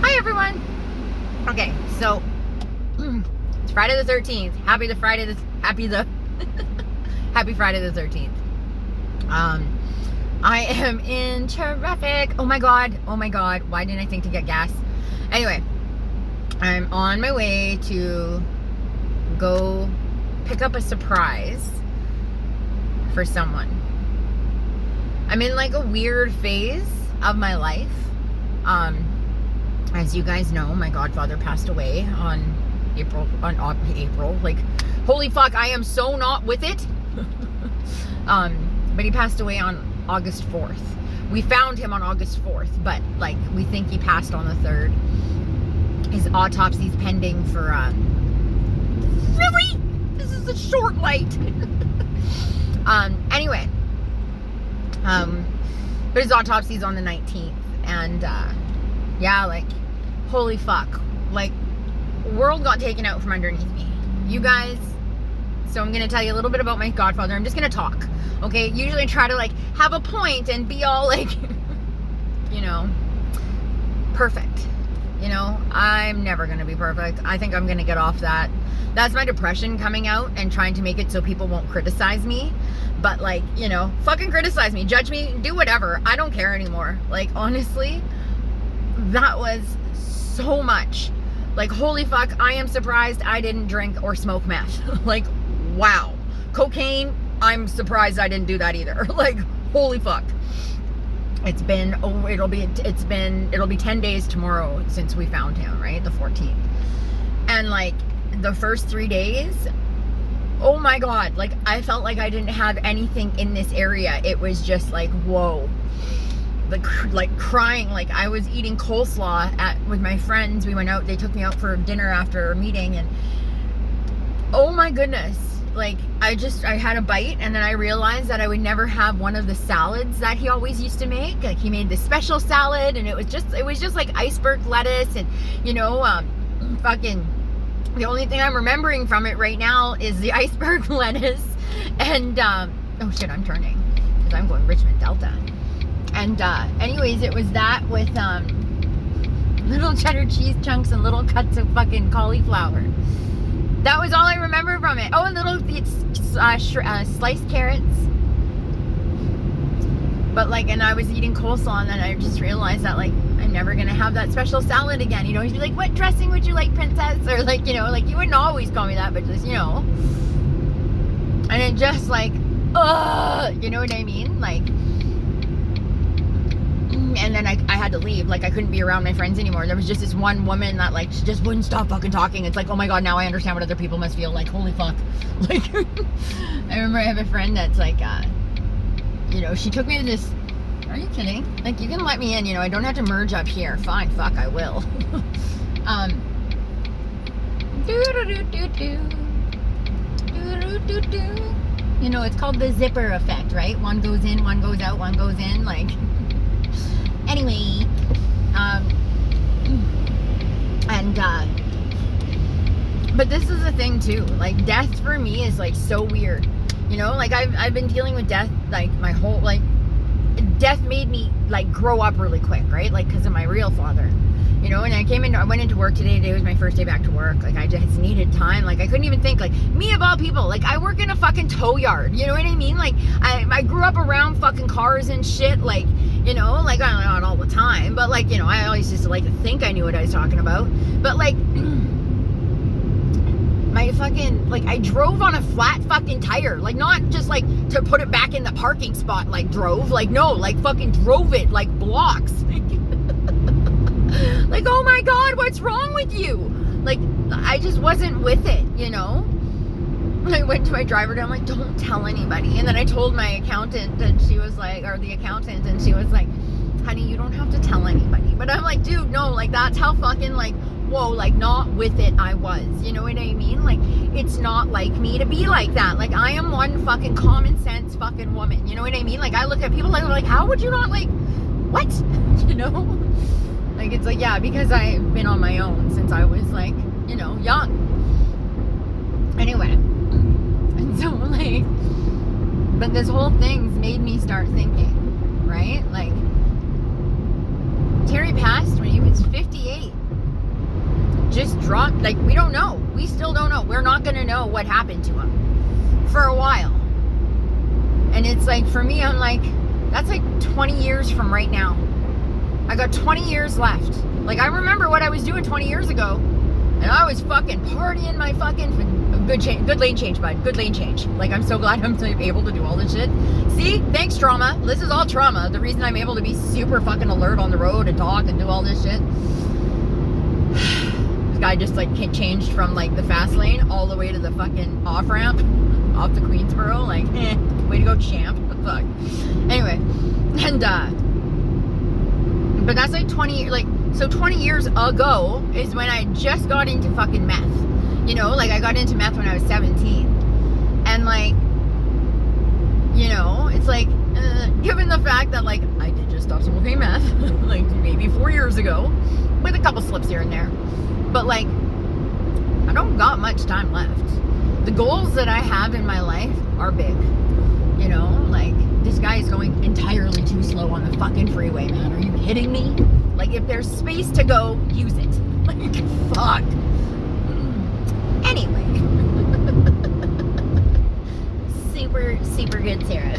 Hi everyone. Okay, so it's Friday the 13th. Happy Friday the 13th. I am in traffic. Oh my god. Why didn't I think to get gas? Anyway, I'm on my way to go pick up a surprise for someone. I'm in like a weird phase of my life. As you guys know, my godfather passed away on April. Like, holy fuck, I am so not with it. But he passed away on August 4th. We found him on August 4th, but like we think he passed on the 3rd. His autopsy's pending for really? This is a short light. Anyway. But his autopsy's on the 19th, and yeah, like, holy fuck, like, world got taken out from underneath me, you guys. So I'm gonna tell you a little bit about my godfather. I'm just gonna talk, okay? Usually I try to like have a point and be all like, you know, perfect. You know, I'm never gonna be perfect. I think I'm gonna get off that. That's my depression coming out and trying to make it so people won't criticize me. But like, you know, fucking criticize me, judge me, do whatever. I don't care anymore. Like, honestly, that was so much. Like, holy fuck, I am surprised I didn't drink or smoke meth. Like, wow. Cocaine, I'm surprised I didn't do that either. Like, holy fuck. It's been, it'll be 10 days tomorrow since we found him, right? The 14th. And like, the first 3 days, oh my god, like, I felt like I didn't have anything in this area. It was just like, whoa. Like crying. Like, I was eating coleslaw with my friends. We went out, they took me out for dinner after a meeting, and oh my goodness, like, I had a bite, and then I realized that I would never have one of the salads that he always used to make. Like, he made this special salad, and it was just like iceberg lettuce, and you know, fucking, the only thing I'm remembering from it right now is the iceberg lettuce, and oh shit, I'm turning because I'm going Richmond Delta. And anyways, it was that with little cheddar cheese chunks and little cuts of fucking cauliflower. That was all I remember from it. Oh, and little sliced carrots. But like, and I was eating coleslaw, and then I just realized that like, I'm never gonna have that special salad again. You know, he'd be like, what dressing would you like, princess? Or like, you know, like, you wouldn't always call me that, but just, you know. And it just like, you know what I mean? Like, and then I had to leave. Like, I couldn't be around my friends anymore. There was just this one woman that like, she just wouldn't stop fucking talking. It's like, oh my god, now I understand what other people must feel like. Holy fuck. Like, I remember I have a friend that's like, you know, she took me to this, are you kidding? Like, you can let me in, you know, I don't have to merge up here. Fine, fuck, I will. You know, it's called the zipper effect, right? One goes in, one goes out, one goes in, like. Anyway, but this is the thing too, like, death for me is like so weird, you know, like, I've been dealing with death like my whole, like, death made me like grow up really quick, right? Like, because of my real father, you know. And I went into work today. Today was my first day back to work. Like, I just needed time. Like, I couldn't even think, like, me of all people, like, I work in a fucking tow yard, you know what I mean? Like, I grew up around fucking cars and shit, like, you know, like, not all the time, but like, you know, I always used to like to think I knew what I was talking about. But like, my fucking, like, I drove on a flat fucking tire, like, not just like to put it back in the parking spot, like, drove, like, no, like, fucking drove it like blocks. Like, oh my god, what's wrong with you? Like, I just wasn't with it, you know. I went to my driver and I'm like, don't tell anybody. And then I told my accountant, and she was like, or the accountant, and she was like, honey, you don't have to tell anybody. But I'm like, dude, no, like, that's how fucking, like, whoa, like, not with it I was, you know what I mean? Like, it's not like me to be like that. Like, I am one fucking common sense fucking woman, you know what I mean? Like, I look at people like, how would you not, like, what? You know? Like, it's like, yeah, because I've been on my own since I was, like, you know, young. Anyway, and so, like, but this whole thing's made me start thinking, right? Like, Terry passed when he was 58. just dropped. Like, we don't know. We still don't know. We're not going to know what happened to him for a while. And it's like, for me, I'm like, that's like 20 years from right now. I got 20 years left. Like, I remember what I was doing 20 years ago. And I was fucking partying my fucking... Good lane change, bud. Good lane change. Like, I'm so glad I'm able to do all this shit. See? Thanks, trauma. This is all trauma. The reason I'm able to be super fucking alert on the road and talk and do all this shit. This guy just, like, changed from, like, the fast lane all the way to the fucking off-ramp. Off the Queensboro. Like, way to go, champ. Fuck. Anyway. And, but that's like 20, like, so 20 years ago is when I just got into fucking meth. You know, like, I got into meth when I was 17. And, like, you know, it's like, given the fact that, like, I did just stop smoking meth, like, maybe 4 years ago, with a couple slips here and there. But, like, I don't got much time left. The goals that I have in my life are big. You know, like, this guy is going entirely too slow on the fucking freeway, man. Are you kidding me? Like, if there's space to go, use it. Like, fuck. Anyway. Super good, Sarah.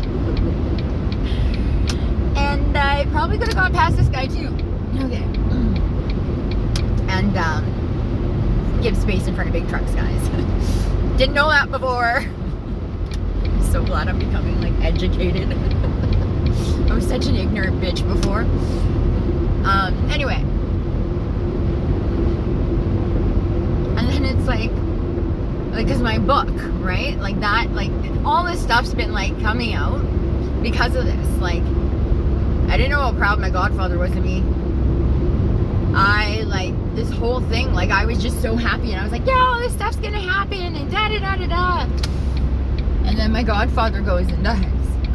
And I probably could have gone past this guy, too. Okay. And, give space in front of big trucks, guys. Didn't know that before. I'm so glad I'm becoming, like, educated. I was such an ignorant bitch before. Anyway. And then it's like, cause my book, right? Like that, like, all this stuff's been, like, coming out because of this. Like, I didn't know how proud my godfather was of me. I, like, this whole thing, like, I was just so happy, and I was like, yeah, all this stuff's gonna happen, and da-da-da-da-da. And then my godfather goes and does.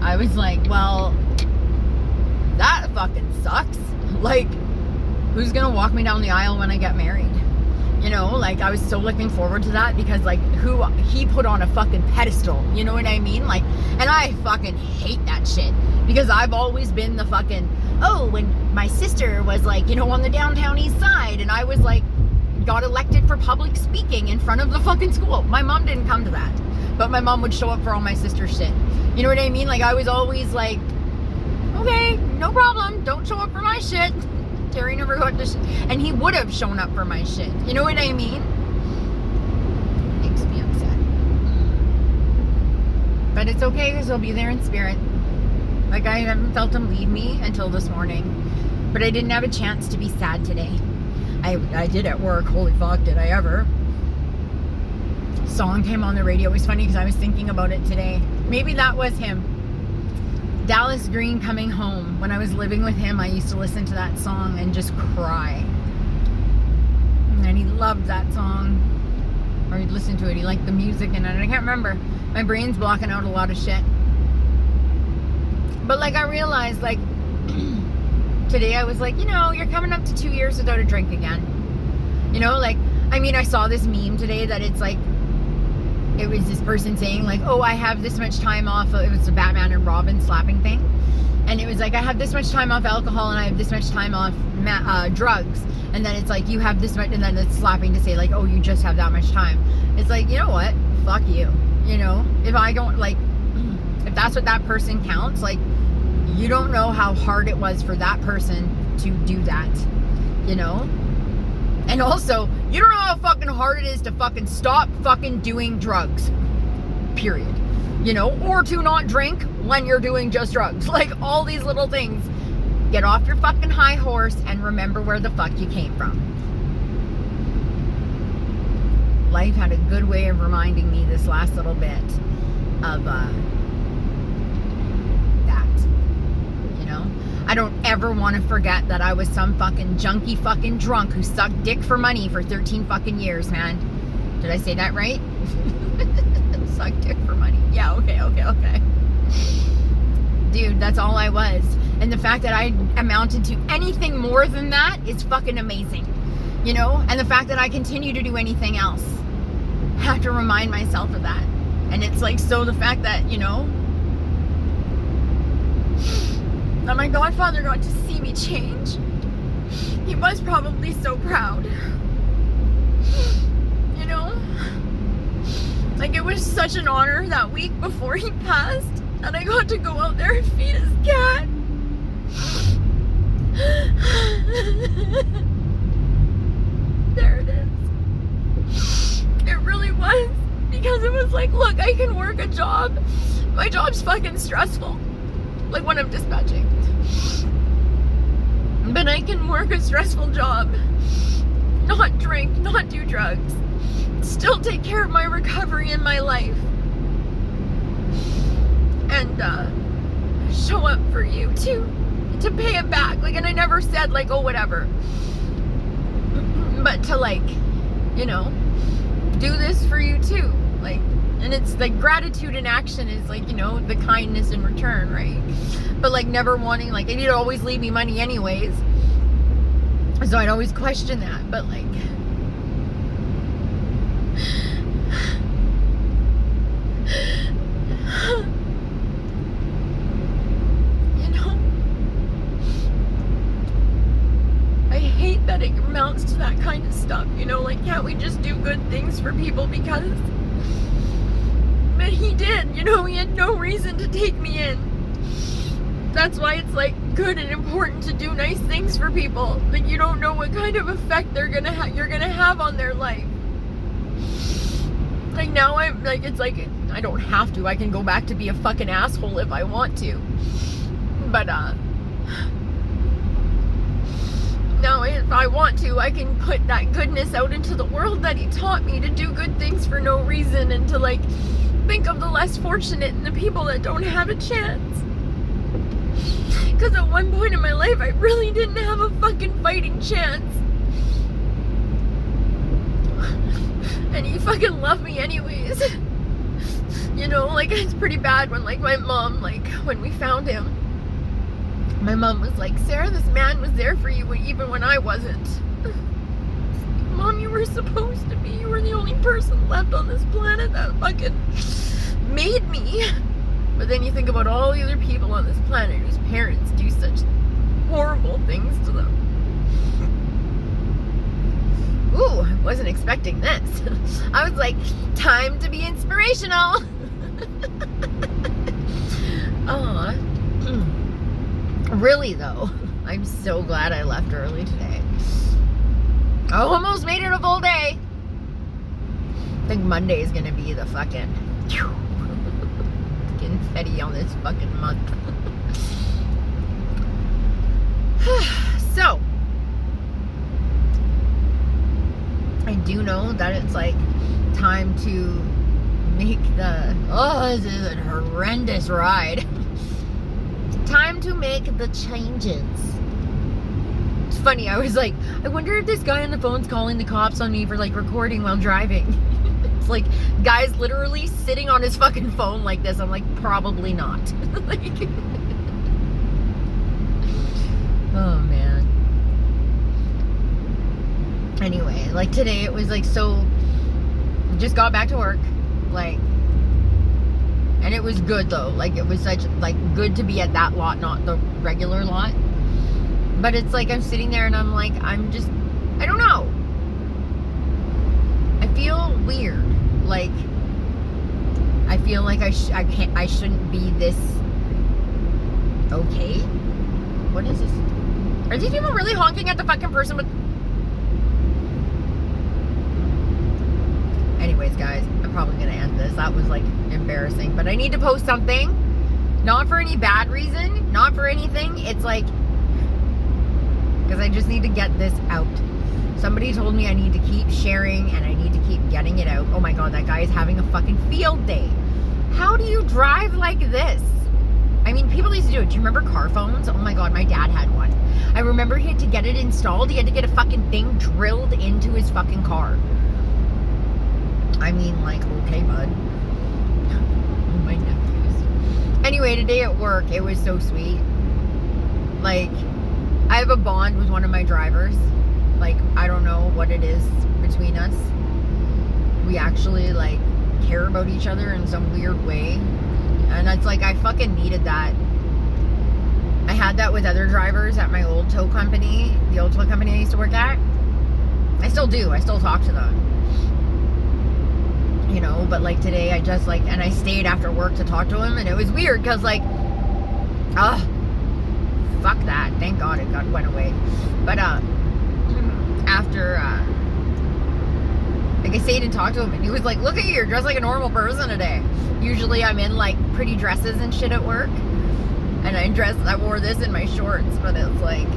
I was like, well, that fucking sucks. Like, who's gonna walk me down the aisle when I get married? You know, like, I was so looking forward to that because, like, who he put on a fucking pedestal, you know what I mean? Like, and I fucking hate that shit because I've always been the fucking, oh, when my sister was, like, you know, on the downtown east side and I was, like, got elected for public speaking in front of the fucking school. My mom didn't come to that, but my mom would show up for all my sister's shit. You know what I mean? Like, I was always like, okay, no problem, don't show up for my shit. Terry never got to and he would have shown up for my shit. You know what I mean? Makes me upset. But it's okay because he'll be there in spirit. Like, I haven't felt him leave me until this morning. But I didn't have a chance to be sad today. I did at work. Holy fuck, did I ever. Song came on the radio. It was funny because I was thinking about it today. Maybe that was him. Dallas Green, Coming Home. When I was living with him, I used to listen to that song and just cry. And he loved that song. Or he'd listen to it. He liked the music in it. I can't remember. My brain's blocking out a lot of shit. But, like, I realized, like, today I was like, you know, you're coming up to 2 years without a drink again. You know, like, I mean, I saw this meme today that it's like, it was this person saying, like, oh, I have this much time off. It was the Batman and Robin slapping thing. And it was like, I have this much time off alcohol and I have this much time off drugs. And then it's like, you have this much, and then it's slapping to say, like, oh, you just have that much time. It's like, you know what? Fuck you. You know, if I don't, like, if that's what that person counts, like, you don't know how hard it was for that person to do that, you know? And also, you don't know how fucking hard it is to fucking stop fucking doing drugs. Period. You know? Or to not drink when you're doing just drugs. Like, all these little things. Get off your fucking high horse and remember where the fuck you came from. Life had a good way of reminding me this last little bit of, that. You know? I don't ever want to forget that I was some fucking junkie fucking drunk who sucked dick for money for 13 fucking years, man. Did I say that right? Sucked dick for money. Yeah, okay. Dude, that's all I was. And the fact that I amounted to anything more than that is fucking amazing. You know? And the fact that I continue to do anything else. I have to remind myself of that. And it's like, so the fact that, you know, that my godfather got to see me change. He was probably so proud. Like, it was such an honor that week before he passed, and I got to go out there and feed his cat. There it is. It really was. Because it was like, look, I can work a job. My job's fucking stressful. Like when I'm dispatching. But I can work a stressful job. Not drink, not do drugs. Still take care of my recovery in my life. And show up for you too. To pay it back. Like, and I never said like, oh, whatever. But to like, you know, do this for you too. Like, and it's like gratitude in action is like, you know, the kindness in return, right? But like never wanting, like, they need to always leave me money anyways. So I'd always question that. But like, you know, I hate that it amounts to that kind of stuff, you know, like, can't we just do good things for people because? But he did, you know, he had no reason to take me in. That's why it's like good and important to do nice things for people. Like, you don't know what kind of effect you're gonna have on their life. Like, now I'm like, it's like, I don't have to. I can go back to be a fucking asshole if I want to. But now if I want to, I can put that goodness out into the world that he taught me, to do good things for no reason, and to like think of the less fortunate and the people that don't have a chance. Because at one point in my life, I really didn't have a fucking fighting chance. And he fucking loved me anyways. You know, like, it's pretty bad when, like, my mom, like, when we found him, my mom was like, Sarah, this man was there for you even when I wasn't. Mom, you were supposed to be. You were the only person left on this planet that fucking made me. But then you think about all the other people on this planet whose parents do such horrible things to them. Ooh, I wasn't expecting this. I was like, time to be inspirational. Aw. Really though, I'm so glad I left early today. I almost made it a full day. I think Monday is gonna be the fucking confetti on this fucking month. So, I do know that it's like time to make the, oh, this is a horrendous ride. Time to make the changes. It's funny, I was like, I wonder if this guy on the phone's calling the cops on me for like recording while driving. It's like, guy's literally sitting on his fucking phone like this. I'm like, probably not. Like, oh man. Anyway, like today it was like so, just got back to work, like, and it was good though. Like, it was such like good to be at that lot, not the regular lot. But it's like I'm sitting there and I'm like, I'm just, I don't know. I feel weird. Like, I feel like I shouldn't be this okay. What is this? Are these people really honking at the fucking person with? Anyways, guys, I'm probably gonna end this. That was like embarrassing, but I need to post something. Not for any bad reason, not for anything. It's like, because I just need to get this out. Somebody told me I need to keep sharing and I need to keep getting it out. Oh my god, that guy is having a fucking field day. How do you drive like this? I mean, people used to do it. Do you remember car phones? Oh my god, my dad had one. I remember he had to get it installed. He had to get a fucking thing drilled into his fucking car. I mean, like, okay, bud. Oh, my nephews. Anyway, today at work, it was so sweet. Like, I have a bond with one of my drivers. Like, I don't know what it is between us. We actually, like, care about each other in some weird way. And it's like, I fucking needed that. I had that with other drivers at my old tow company. The old tow company I used to work at. I still do. I still talk to them. you know, but like today I just like, and I stayed after work to talk to him, and it was weird because like, fuck that, thank God it went away. But after like I stayed and talked to him, and he was like, look at you, you're dressed like a normal person today. Usually I'm in like pretty dresses and shit at work, and I wore this in my shorts, but it's like,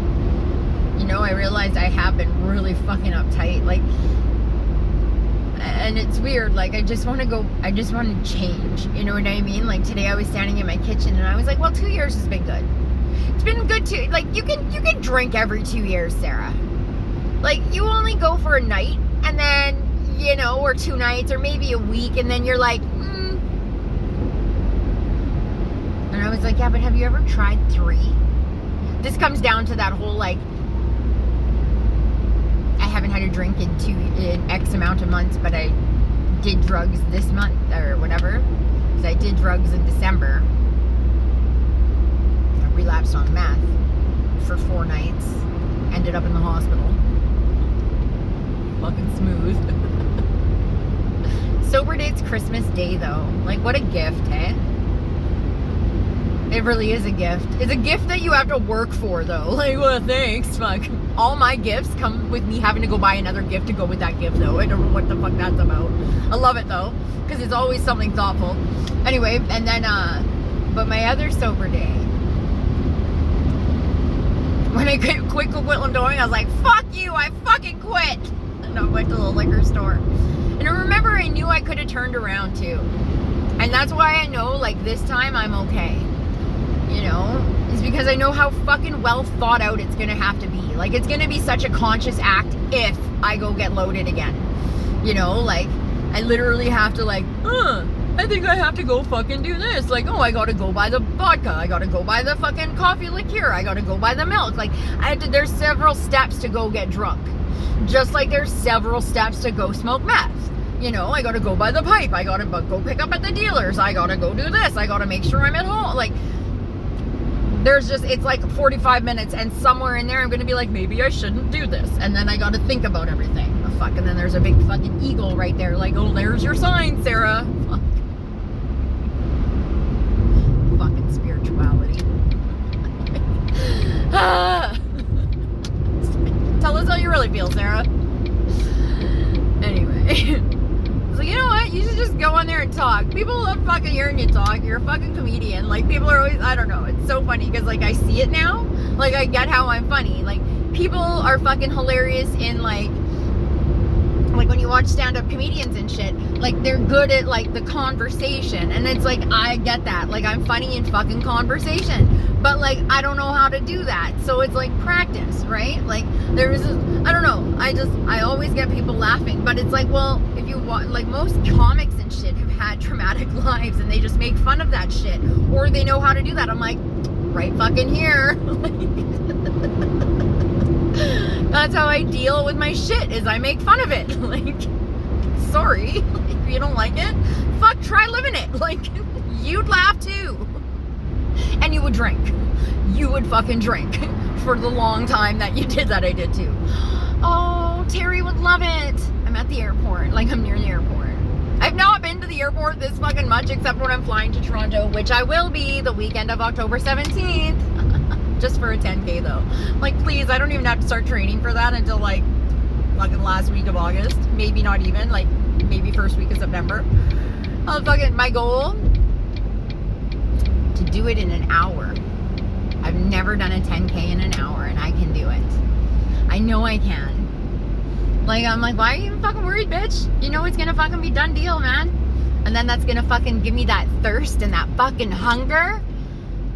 you know, I realized I have been really fucking uptight, like, and it's weird, like I just want to change, you know what I mean? Like today I was standing in my kitchen and I was like, well, 2 years has been good. It's been good too. Like you can drink every 2 years, Sarah. Like you only go for a night, and then, you know, or 2 nights, or maybe a week, and then you're like, And I was like, yeah, but have you ever tried 3? This comes down to that whole like, I haven't had a drink in X amount of months, but I did drugs this month or whatever. Because I did drugs in December. I relapsed on meth for 4 nights. Ended up in the hospital. Fucking smooth. Sober date's Christmas Day though. Like what a gift, eh? It really is a gift. It's a gift that you have to work for though. Like, well, thanks, fuck. All my gifts come with me having to go buy another gift to go with that gift though. I don't know what the fuck that's about. I love it though, because it's always something thoughtful. Anyway, and then, but my other sober day, when I quit what I'm doing, I was like, fuck you, I fucking quit. And I went to the liquor store. And I remember I knew I could have turned around too. And that's why I know, like, this time I'm okay. You know, is because I know how fucking well thought out it's gonna have to be. Like, it's gonna be such a conscious act if I go get loaded again. You know, like, I literally have to like, I think I have to go fucking do this. Like, oh, I gotta go buy the vodka. I gotta go buy the fucking coffee liqueur. I gotta go buy the milk. Like, there's several steps to go get drunk. Just like there's several steps to go smoke meth. You know, I gotta go buy the pipe. I gotta go pick up at the dealers. I gotta go do this. I gotta make sure I'm at home. Like, there's just, it's like 45 minutes, and somewhere in there I'm gonna be like, maybe I shouldn't do this. And then I gotta think about everything. Oh, fuck. And then there's a big fucking eagle right there. Like, oh, there's your sign, Sarah. Fuck. Fucking spirituality. Tell us how you really feel, Sarah. Anyway. So you know what? You should just go on there and talk. People love fucking hearing you talk. You're a fucking comedian. Like, people are always, I don't know. It's so funny because, like, I see it now. Like, I get how I'm funny. Like, people are fucking hilarious in, like when you watch stand-up comedians and shit. Like, they're good at, like, the conversation. And it's like, I get that. Like, I'm funny in fucking conversation. But, like, I don't know how to do that. So it's, like, practice, right? Like, there's this, I don't know. I always get people laughing. But it's like, well, if you want, like, most comics and shit have had traumatic lives, and they just make fun of that shit. Or they know how to do that. I'm like, right fucking here. That's how I deal with my shit, is I make fun of it. Like, sorry, if you don't like it, fuck, try living it. Like, you'd laugh too. And you would drink. You would fucking drink for the long time that you did that. I did too. Oh, Terry would love it. I'm at the airport. Like, I'm near the airport. I've not been to the airport this fucking much, except when I'm flying to Toronto, which I will be the weekend of October 17th. Just for a 10K though. Like, please, I don't even have to start training for that until like fucking last week of August. Maybe not even, like maybe first week of September. My goal, to do it in an hour. I've never done a 10K in an hour, and I can do it. I know I can. Like, I'm like, why are you even fucking worried, bitch? You know it's gonna fucking be done deal, man. And then that's gonna fucking give me that thirst and that fucking hunger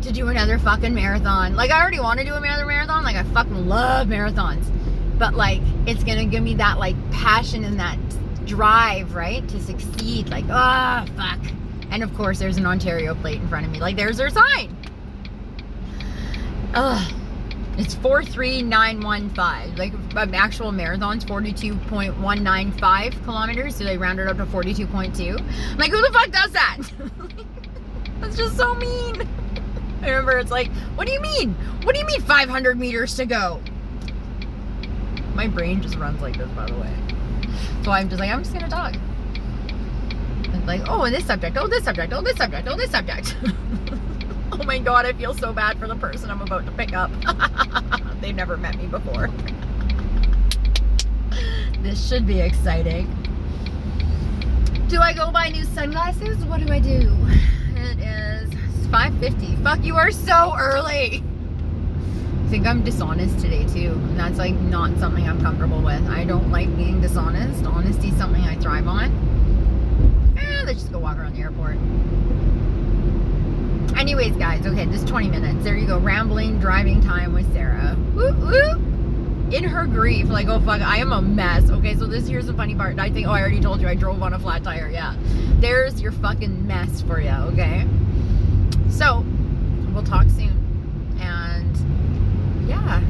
to do another fucking marathon. Like, I already want to do another marathon. Like, I fucking love marathons. But, like, it's gonna give me that, like, passion and that drive, right? To succeed. Like, fuck. And, of course, there's an Ontario plate in front of me. Like, there's their sign. It's 43915. Like, an actual marathon's 42.195 kilometers. So they rounded up to 42.2. I'm like, who the fuck does that? That's just so mean. I remember it's like, what do you mean? What do you mean 500 meters to go? My brain just runs like this, by the way. So I'm just like, I'm just gonna talk. Like, oh, and this subject, oh, this subject, oh, this subject, oh, this subject. Oh my God, I feel so bad for the person I'm about to pick up. They've never met me before. This should be exciting. Do I go buy new sunglasses? What do I do? It is 5:50. Fuck, you are so early. I think I'm dishonest today too. And that's like not something I'm comfortable with. I don't like being dishonest. Honesty is something I thrive on. Let's just go walk around the airport. Anyways, guys, okay, just 20 minutes. There you go. Rambling, driving time with Sara. Woo, woo. In her grief, like, oh fuck, I am a mess. Okay, so here's the funny part. I think, oh, I already told you I drove on a flat tire. Yeah. There's your fucking mess for you, okay? So, we'll talk soon. And, yeah,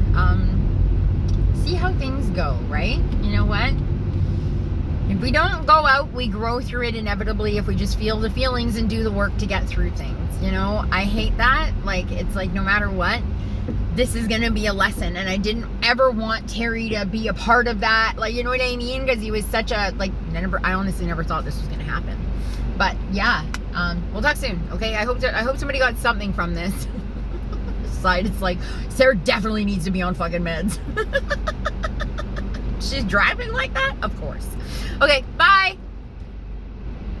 see how things go, right? You know what? If we don't go out, we grow through it inevitably if we just feel the feelings and do the work to get through things. You know, I hate that. Like, it's like no matter what, this is going to be a lesson. And I didn't ever want Terry to be a part of that. Like, you know what I mean? Because he was such a, like, I honestly never thought this was going to happen. But yeah, we'll talk soon. Okay. I hope somebody got something from this. Side, it's like, Sarah definitely needs to be on fucking meds. She's driving like that? Of course. Okay, bye.